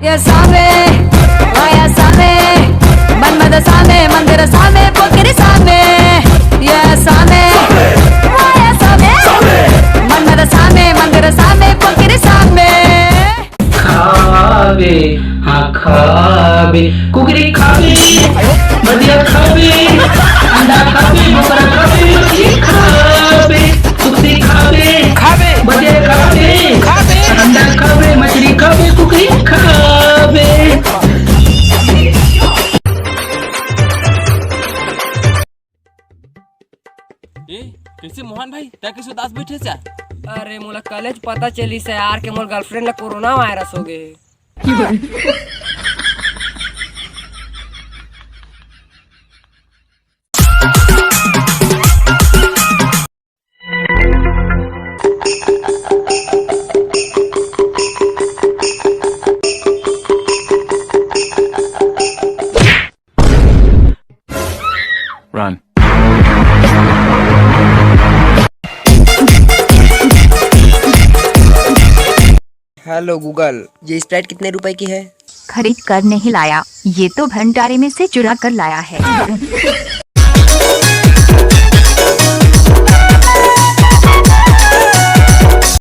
ये सामे वाया सामे मन्मद सामे मंदिर सामे पोखरी सामे ये सामे वाया सामे मन्मद सामे मंदिर सामे पोखरी सामे खावे हाँ खावे कुकरी खावे बढ़िया खावे अंडा खावे बकरा खावे मछली खावे कुकरी खावे खावे बढ़िया खावे खावे अंडा खावे मछली खावे कुकरी खावे। ए कैसे मोहन भाई त्या कैसे उदास बैठे छा? अरे मोला कॉलेज पता चली से यार के मोर गर्लफ्रेंड ला कोरोना वायरस हो गए। Run. हेलो गूगल, ये स्प्राइट कितने रुपए की है? खरीद कर नहीं लाया, ये तो भंडारे में से चुरा कर लाया है।